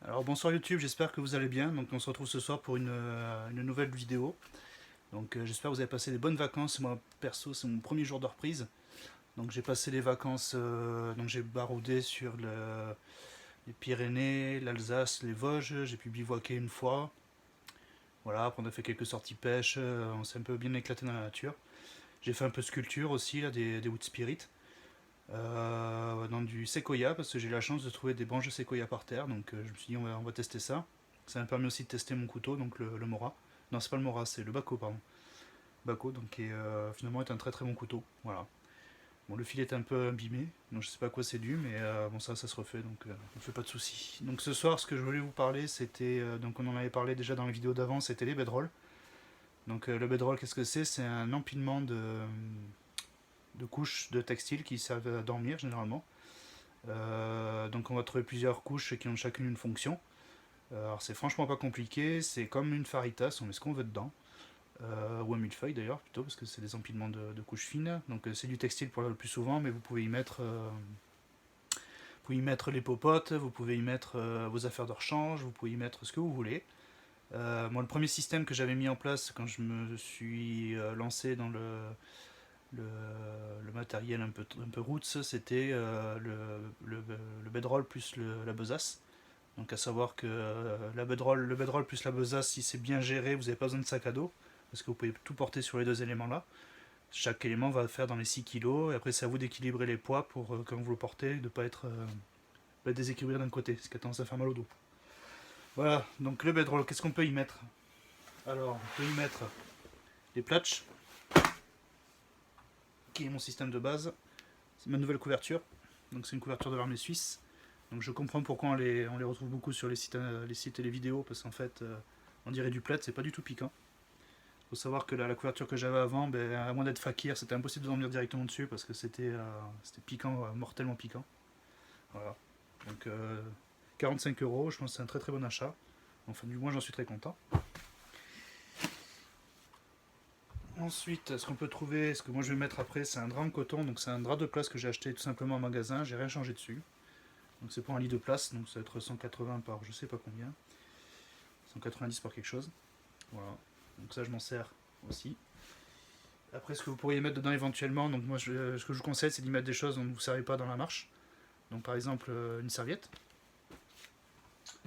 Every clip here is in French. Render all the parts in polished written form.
Alors bonsoir YouTube, j'espère que vous allez bien. Donc on se retrouve ce soir pour une nouvelle vidéo. Donc j'espère que vous avez passé des bonnes vacances. Moi perso c'est mon premier jour de reprise. Donc j'ai passé les vacances, donc j'ai baroudé sur les Pyrénées, l'Alsace, les Vosges. J'ai pu bivouaquer une fois. Voilà, après on a fait quelques sorties pêche, on s'est un peu bien éclaté dans la nature. J'ai fait un peu de sculpture aussi, là, des wood spirit. Dans du séquoia parce que j'ai eu la chance de trouver des branches de séquoia par terre, donc je me suis dit on va tester ça. Ça m'a permis aussi de tester mon couteau, donc le Mora. Non, c'est pas le Mora, c'est le Bako, pardon. Bako, donc qui finalement est un très très bon couteau. Voilà. Bon, le fil est un peu abîmé, donc je sais pas à quoi c'est dû, mais bon, ça se refait, donc on fait pas de soucis. Donc ce soir, ce que je voulais vous parler, c'était, donc on en avait parlé déjà dans les vidéos d'avant, c'était les bedrolls. Donc le bedroll, qu'est-ce que c'est? C'est un empilement de couches de textile qui servent à dormir généralement. Donc on va trouver plusieurs couches qui ont chacune une fonction. Alors c'est franchement pas compliqué, c'est comme une faritas, on met ce qu'on veut dedans. Ou un millefeuille d'ailleurs plutôt, parce que c'est des empilements de couches fines. Donc c'est du textile pour le plus souvent, mais vous pouvez y mettre, les popotes, vous pouvez y mettre vos affaires de rechange, vous pouvez y mettre ce que vous voulez. Moi le premier système que j'avais mis en place quand je me suis lancé dans le, le matériel un peu roots, c'était le bedroll plus la besace. Donc à savoir que le bedroll plus la besace, si c'est bien géré, vous n'avez pas besoin de sac à dos, parce que vous pouvez tout porter sur les deux éléments là. Chaque élément va faire dans les 6 kg, et après c'est à vous d'équilibrer les poids pour, quand vous le portez, de ne pas être déséquilibré d'un côté, ce qui a tendance à faire mal au dos. Voilà, donc le bedroll, qu'est-ce qu'on peut y mettre? Alors, on peut y mettre les platchs, qui est mon système de base. C'est ma nouvelle couverture, donc c'est une couverture de l'armée suisse. Donc je comprends pourquoi on les retrouve beaucoup sur les sites et les vidéos, parce qu'en fait, on dirait du plaid, c'est pas du tout piquant. Il faut savoir que la couverture que j'avais avant, ben, à moins d'être fakir, c'était impossible de dormir directement dessus, parce que c'était piquant, mortellement piquant. Voilà. Donc 45 euros, je pense que c'est un très très bon achat. Enfin, du moins, j'en suis très content. Ensuite, ce qu'on peut trouver, ce que moi je vais mettre après, c'est un drap en coton. Donc c'est un drap de place que j'ai acheté tout simplement en magasin, j'ai rien changé dessus. Donc c'est pour un lit de place, donc ça va être 180 par je sais pas combien. 190 par quelque chose. Voilà. Donc ça je m'en sers aussi. Après ce que vous pourriez mettre dedans éventuellement, donc moi ce que je vous conseille c'est d'y mettre des choses dont vous ne servez pas dans la marche. Donc par exemple une serviette.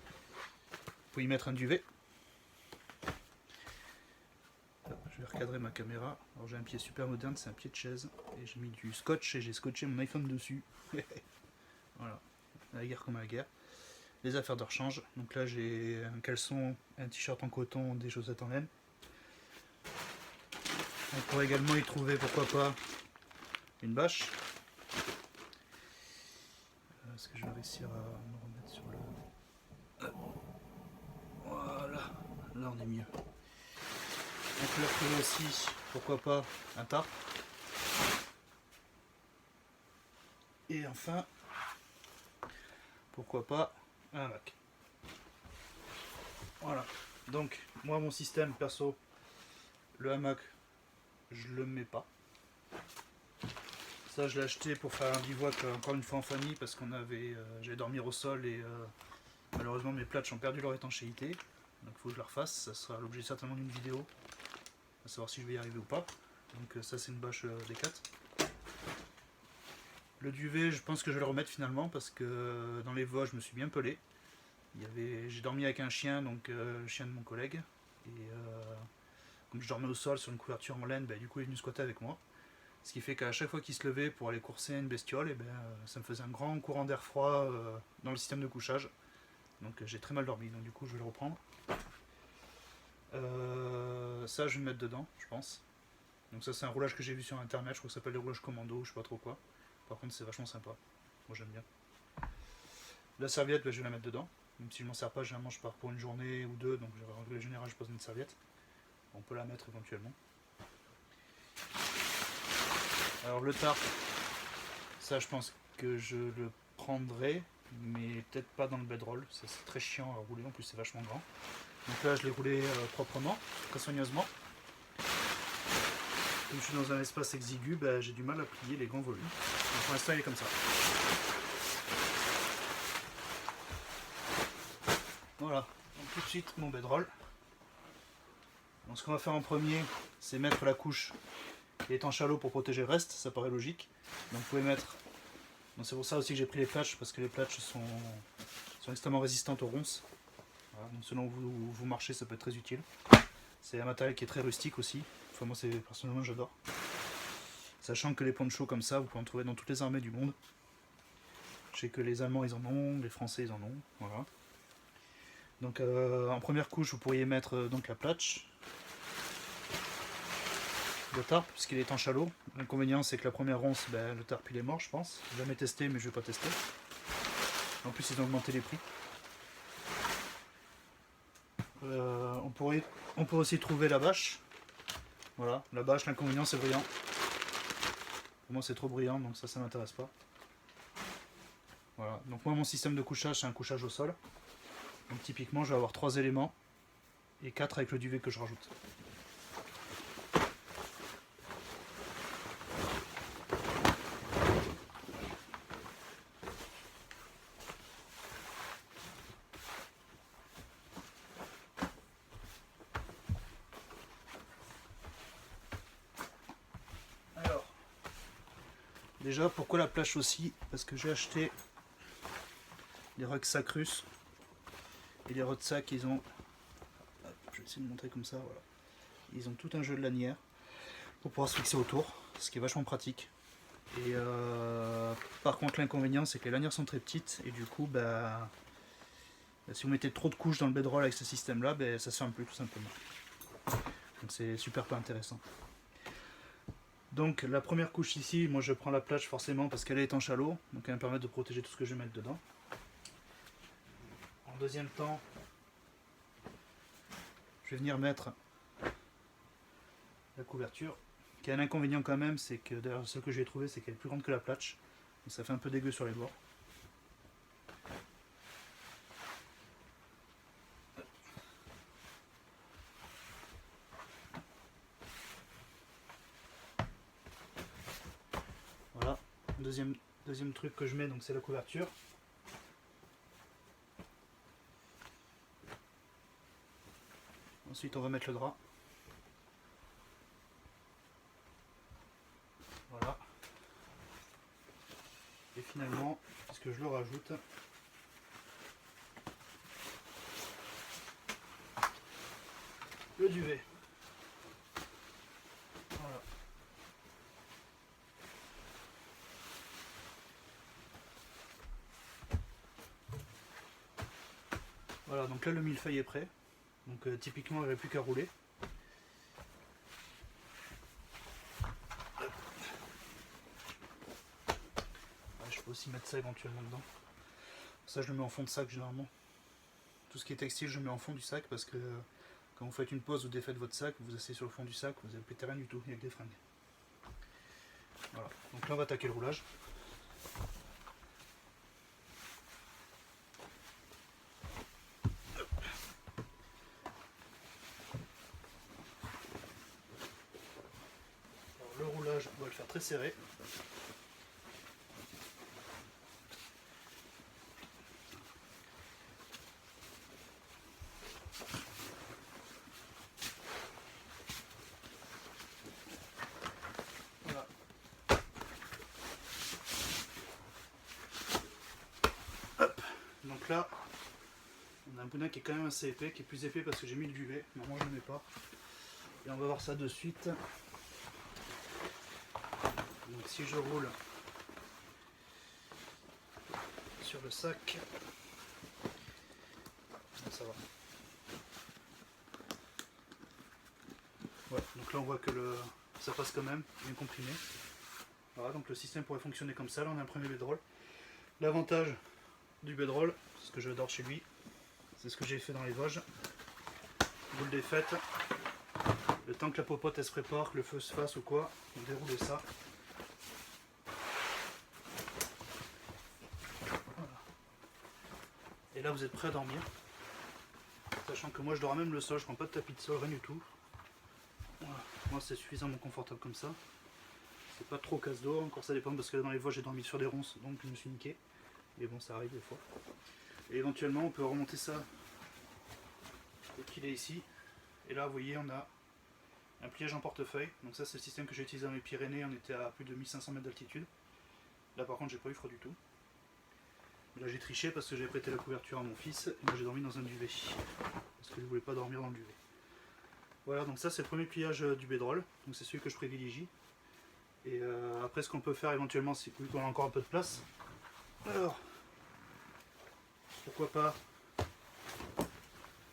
Vous pouvez y mettre un duvet. Je vais recadrer ma caméra. Alors j'ai un pied super moderne, c'est un pied de chaise. Et j'ai mis du scotch et j'ai scotché mon iPhone dessus. Voilà. À la guerre comme à la guerre. Les affaires de rechange. Donc là j'ai un caleçon, un t-shirt en coton, des chaussettes en laine. On pourrait également y trouver, pourquoi pas, une bâche. Est-ce que je vais réussir à me remettre sur le... Voilà, là on est mieux. On peut retrouver aussi, pourquoi pas, un tarp. Et enfin, pourquoi pas, un hamac. Voilà. Donc, moi, mon système perso, le hamac, je le mets pas. Ça, je l'ai acheté pour faire un bivouac, encore une fois en famille, parce qu'on avait, j'allais dormir au sol et malheureusement mes platchs ont perdu leur étanchéité. Donc, il faut que je la refasse. Ça sera l'objet certainement d'une vidéo, à savoir si je vais y arriver ou pas. Donc, ça, c'est une bâche D4. Le duvet, je pense que je vais le remettre finalement, parce que dans les Vosges, je me suis bien pelé. J'ai dormi avec un chien, donc le chien de mon collègue. Et comme je dormais au sol sur une couverture en laine, du coup il est venu squatter avec moi. Ce qui fait qu'à chaque fois qu'il se levait pour aller courser une bestiole, ça me faisait un grand courant d'air froid dans le système de couchage. Donc j'ai très mal dormi, donc du coup je vais le reprendre. Ça je vais me mettre dedans, je pense. Donc ça c'est un roulage que j'ai vu sur internet, je crois que ça s'appelle le roulage commando, je sais pas trop quoi. Par contre c'est vachement sympa, moi j'aime bien. La serviette, je vais la mettre dedans. Même si je m'en sers pas, généralement je pars pour une journée ou deux, donc en règle générale je pose une serviette. On peut la mettre éventuellement. Alors le tarp, ça je pense que je le prendrai, mais peut-être pas dans le bedroll, ça c'est très chiant à rouler, en plus c'est vachement grand. Donc là je l'ai roulé proprement, très soigneusement. Comme je suis dans un espace exigu, j'ai du mal à plier les grands volumes. Donc pour l'instant il est comme ça. Voilà, donc tout de suite mon bedroll. Donc ce qu'on va faire en premier, c'est mettre la couche qui est en chalot pour protéger le reste, ça paraît logique. Donc vous pouvez mettre, c'est pour ça aussi que j'ai pris les platchs, parce que les platchs sont extrêmement résistantes aux ronces. Voilà, donc selon où vous marchez, ça peut être très utile. C'est un matériel qui est très rustique aussi, enfin moi personnellement j'adore. Sachant que les ponchos comme ça, vous pouvez en trouver dans toutes les armées du monde. Je sais que les Allemands ils en ont, les Français ils en ont, voilà. Donc en première couche vous pourriez mettre donc la platch de tarp puisqu'il est en chalot. L'inconvénient c'est que la première ronce, le tarp il est mort je pense. J'ai jamais testé mais je vais pas tester. En plus ils ont augmenté les prix. On peut aussi trouver la bâche. Voilà, la bâche, l'inconvénient c'est brillant. Pour moi c'est trop brillant donc ça m'intéresse pas. Voilà, donc moi mon système de couchage c'est un couchage au sol. Donc typiquement je vais avoir 3 éléments et 4 avec le duvet que je rajoute. Alors, déjà pourquoi la plage aussi? Parce que j'ai acheté des rucksacks russes. Et les rucksacks ils ont... Je vais essayer de montrer comme ça, voilà. Ils ont tout un jeu de lanières pour pouvoir se fixer autour, ce qui est vachement pratique. Et par contre l'inconvénient c'est que les lanières sont très petites et du coup si vous mettez trop de couches dans le bedroll avec ce système là, ça se ferme plus tout simplement. Donc c'est super pas intéressant. Donc la première couche ici, moi je prends la plage forcément parce qu'elle est en chalot, donc elle va me permettre de protéger tout ce que je vais mettre dedans. En deuxième temps, je vais venir mettre la couverture, qui a un inconvénient quand même, c'est que d'ailleurs ce que j'ai trouvé c'est qu'elle est plus grande que la platch, donc ça fait un peu dégueu sur les bords. Voilà, deuxième truc que je mets, donc c'est la couverture. Ensuite on va mettre le drap. Voilà. Et finalement, puisque je le rajoute, le duvet. Voilà. Voilà, donc là le millefeuille est prêt. Donc typiquement il n'y aurait plus qu'à rouler. Je peux aussi mettre ça éventuellement dedans. Ça je le mets en fond de sac généralement. Tout ce qui est textile je le mets en fond du sac parce que quand vous faites une pause ou défaites votre sac, vous asseyez sur le fond du sac, vous n'avez pété rien du tout, il n'y a que des fringues. Voilà, donc là on va attaquer le roulage. Alors, le roulage, on va le faire très serré. Voilà. Hop. Donc là, on a un boudin qui est quand même assez épais, qui est plus épais parce que j'ai mis le duvet, mais moi je ne le mets pas. Et on va voir ça de suite. Donc si je roule sur le sac, ça va. Ouais, donc là on voit que ça passe quand même, bien comprimé. Voilà, donc le système pourrait fonctionner comme ça. Là on a un premier bedroll. L'avantage du bedroll, c'est ce que j'adore chez lui, c'est ce que j'ai fait dans les Vosges. Vous le défaites, le temps que la popote elle se prépare, que le feu se fasse ou quoi, vous déroulez ça. Voilà. Et là vous êtes prêt à dormir. Sachant que moi je dors même le sol, je prends pas de tapis de sol, rien du tout. Voilà. Moi c'est suffisamment confortable comme ça. C'est pas trop casse-dos, encore ça dépend parce que dans les Vosges j'ai dormi sur des ronces donc je me suis niqué. Mais bon ça arrive des fois. Et éventuellement on peut remonter ça qu'il est ici. Et là vous voyez on a un pliage en portefeuille. Donc ça c'est le système que j'ai utilisé dans les Pyrénées, on était à plus de 1500 mètres d'altitude. Là par contre j'ai pas eu froid du tout. Là j'ai triché parce que j'avais prêté la couverture à mon fils et moi j'ai dormi dans un duvet. Parce que je voulais pas dormir dans le duvet. Voilà, donc ça c'est le premier pliage du bedroll, donc c'est celui que je privilégie. Et après ce qu'on peut faire éventuellement, c'est vu qu'on a encore un peu de place, alors pourquoi pas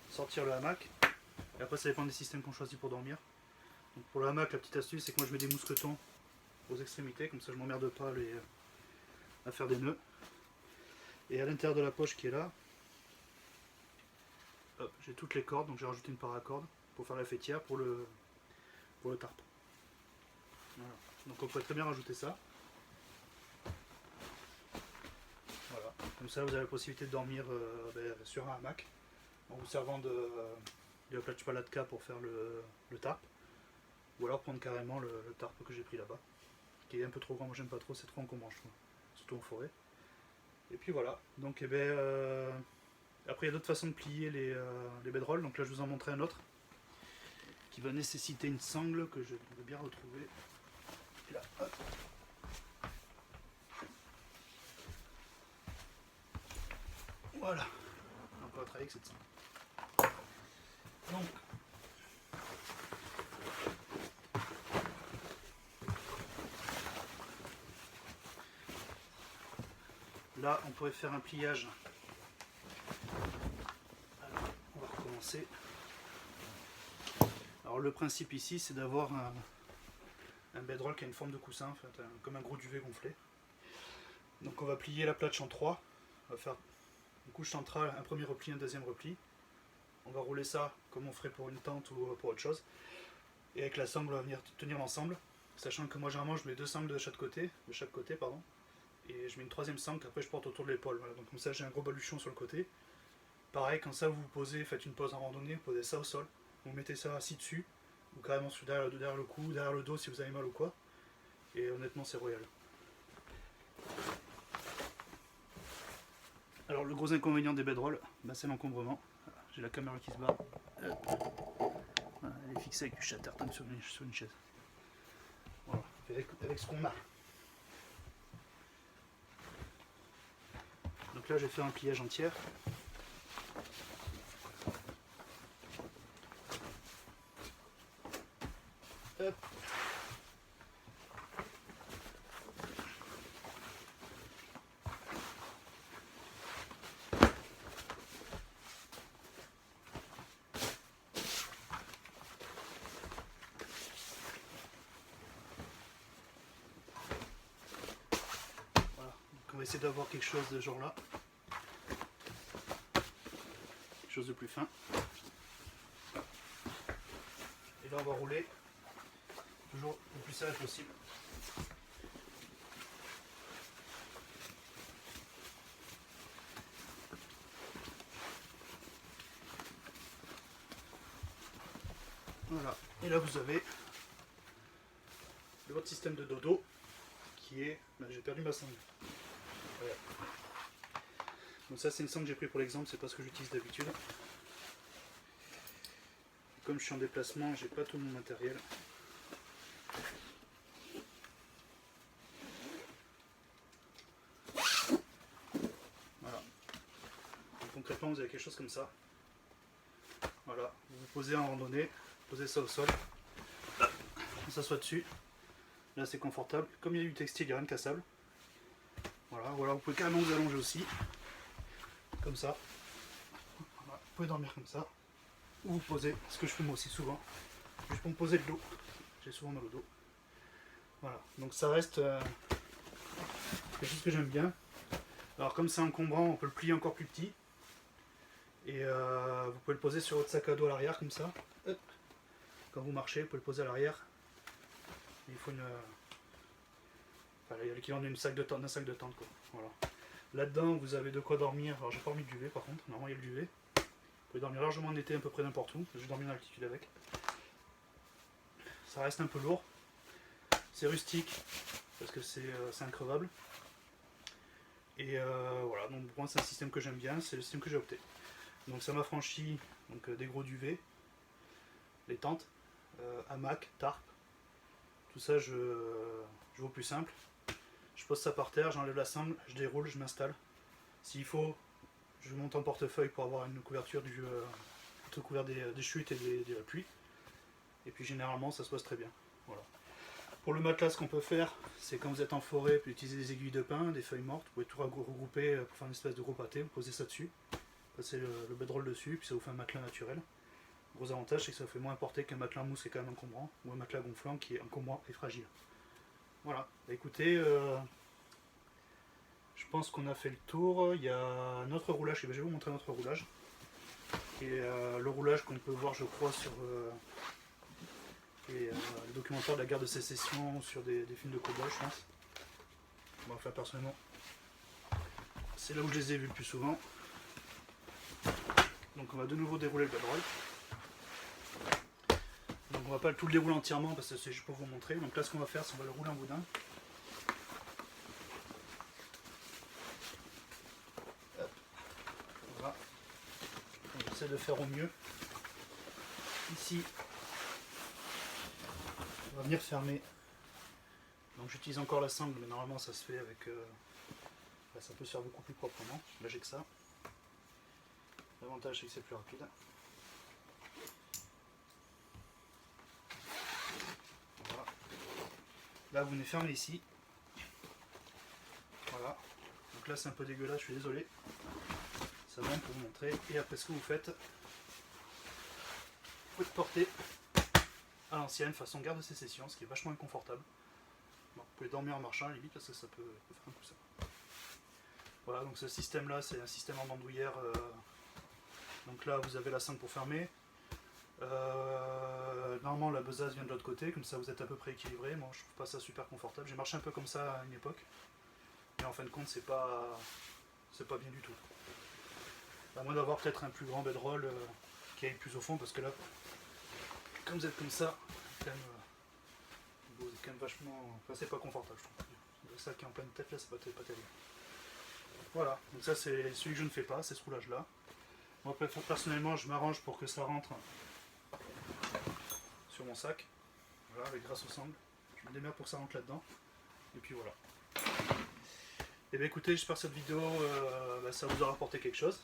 sortir le hamac. Et après ça dépend des systèmes qu'on choisit pour dormir. Donc pour le hamac, la petite astuce c'est que moi je mets des mousquetons aux extrémités, comme ça je m'emmerde pas à faire des nœuds. Et à l'intérieur de la poche qui est là, j'ai toutes les cordes, donc j'ai rajouté une paracorde pour faire la fêtière pour le tarp. Voilà. Donc on pourrait très bien rajouter ça. Voilà. Comme ça vous avez la possibilité de dormir sur un hamac en vous servant de la plage palatka pour faire le tarp. Ou alors prendre carrément le tarp que j'ai pris là-bas, qui est un peu trop grand, moi j'aime pas trop, c'est trop encombrant je trouve, surtout en forêt. Et puis voilà, donc après il y a d'autres façons de plier les bedrolls, donc là je vous en montrerai un autre qui va nécessiter une sangle que je veux bien retrouver. Et là, hop. Voilà, donc on va travailler avec cette sangle. Donc là on pourrait faire un pliage. Alors on va recommencer. Alors le principe ici c'est d'avoir un bedroll qui a une forme de coussin, en fait, comme un gros duvet gonflé. Donc on va plier la platch en 3, on va faire une couche centrale, un premier repli, un deuxième repli. On va rouler ça comme on ferait pour une tente ou pour autre chose. Et avec la sangle on va venir tenir l'ensemble, sachant que moi généralement je mets 2 sangles de chaque côté, et je mets une troisième sangle qu'après je porte autour de l'épaule. Voilà. Donc comme ça j'ai un gros baluchon sur le côté. Pareil, quand ça vous vous posez, faites une pause en randonnée, vous posez ça au sol, vous mettez ça assis dessus, ou carrément derrière le cou, derrière le dos si vous avez mal ou quoi. Et honnêtement c'est royal. Alors le gros inconvénient des bedrolls, c'est l'encombrement. J'ai la caméra qui se barre. Voilà, elle est fixée avec du chatterton sur une chaise. Voilà, avec ce qu'on a. Donc là j'ai fait un pliage entier. Hop. Voilà, donc on va essayer d'avoir quelque chose de genre là. Quelque chose de plus fin. Et là on va rouler toujours le plus serré possible. Voilà, et là vous avez votre système de dodo qui est... j'ai perdu ma sangle. Voilà. Donc ça c'est une sangle que j'ai pris pour l'exemple, c'est pas ce que j'utilise d'habitude. Comme je suis en déplacement, j'ai pas tout mon matériel. Voilà. Donc, concrètement vous avez quelque chose comme ça. Voilà, vous vous posez en randonnée, posez ça au sol, on s'assoit dessus. Là c'est confortable, comme il y a du textile, il n'y a rien de cassable. Voilà, ou alors vous pouvez carrément vous allonger aussi, comme ça. Voilà, vous pouvez dormir comme ça, ou vous posez, ce que je fais moi aussi souvent, juste pour me poser le dos. J'ai souvent mal au dos. Voilà, donc ça reste quelque chose que j'aime bien. Alors comme c'est encombrant, on peut le plier encore plus petit. Et vous pouvez le poser sur votre sac à dos à l'arrière comme ça. Hop. Quand vous marchez, vous pouvez le poser à l'arrière. Il faut une... Enfin, l'équivalent d'un sac de tente quoi. Voilà. Là-dedans vous avez de quoi dormir. Alors j'ai pas remis de duvet par contre, normalement il y a le duvet. Vous pouvez dormir largement en été à peu près n'importe où. J'ai dormi en altitude avec. Ça reste un peu lourd. C'est rustique parce que c'est increvable. Et voilà, donc pour moi c'est un système que j'aime bien, c'est le système que j'ai opté. Donc ça m'a franchi donc, des gros duvets, les tentes, hamac, tarp, tout ça je vais au plus simple. Je pose ça par terre, j'enlève la sangle, je déroule, je m'installe. S'il faut, je monte en portefeuille pour avoir une couverture couvert des chutes et de la pluie. Et puis généralement ça se passe très bien. Voilà. Pour le matelas, ce qu'on peut faire, c'est quand vous êtes en forêt, vous pouvez utiliser des aiguilles de pin, des feuilles mortes, vous pouvez tout regrouper pour faire une espèce de gros pâté, vous posez ça dessus, passez le bedroll dessus, puis ça vous fait un matelas naturel. Le gros avantage, c'est que ça fait moins porter qu'un matelas en mousse qui est quand même encombrant, ou un matelas gonflant qui est encombrant et fragile. Voilà, bah, écoutez, je pense qu'on a fait le tour. Il y a notre roulage, je vais vous montrer notre roulage. Et le roulage qu'on peut voir, je crois, sur le documentaire de la guerre de sécession, sur des films de cow-boy, je pense. Bon, enfin, personnellement, c'est là où je les ai vus le plus souvent. Donc on va de nouveau dérouler le bedroll. Donc on va pas tout le dérouler entièrement parce que c'est juste pour vous montrer. Donc là ce qu'on va faire, c'est qu'on va le rouler en boudin. Hop. Voilà. On essaie de faire au mieux. Ici, on va venir fermer. Donc j'utilise encore la sangle, mais normalement ça se fait avec... ça peut se faire beaucoup plus proprement. Là j'ai que ça. L'avantage c'est que c'est plus rapide. Voilà. Là vous venez fermer ici. Voilà. Donc là c'est un peu dégueulasse, je suis désolé. Ça va pour vous montrer. Et après ce que vous faites, vous pouvez porter à l'ancienne façon garde de sécession, ce qui est vachement inconfortable. Bon, vous pouvez dormir en marchant à la limite parce que ça peut faire un coup ça. Voilà, donc ce système là c'est un système en bandoulière. Donc là vous avez la sangle pour fermer. Normalement la besace vient de l'autre côté, comme ça vous êtes à peu près équilibré. Moi je trouve pas ça super confortable. J'ai marché un peu comme ça à une époque. Mais en fin de compte c'est pas bien du tout. À moins d'avoir peut-être un plus grand bedroll qui aille plus au fond, parce que là, comme vous êtes comme ça, vous êtes quand même vachement... Enfin c'est pas confortable je trouve. Le sac qui est en pleine tête là, c'est pas terrible. Voilà, donc ça c'est celui que je ne fais pas, c'est ce roulage là. Moi personnellement je m'arrange pour que ça rentre sur mon sac. Voilà, avec grâce aux sangles. Je me démerde pour que ça rentre là-dedans. Et puis voilà. Et bien écoutez, j'espère que cette vidéo ça vous aura apporté quelque chose.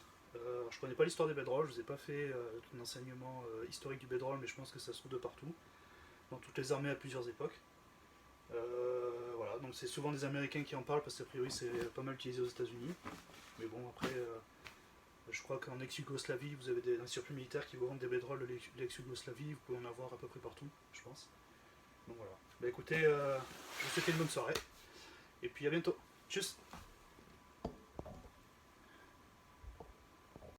Je connais pas l'histoire des bedrolls, je vous ai pas fait un enseignement historique du bedroll, mais je pense que ça se trouve de partout. Dans toutes les armées à plusieurs époques. Voilà, donc c'est souvent des Américains qui en parlent parce qu'a priori c'est pas mal utilisé aux États-Unis. Mais bon, après, je crois qu'en ex-Yougoslavie, vous avez un surplus militaire qui vous vendent des bedrolls de l'ex-Yougoslavie, vous pouvez en avoir à peu près partout, je pense. Donc voilà. Bah écoutez, je vous souhaite une bonne soirée, et puis à bientôt. Tchuss!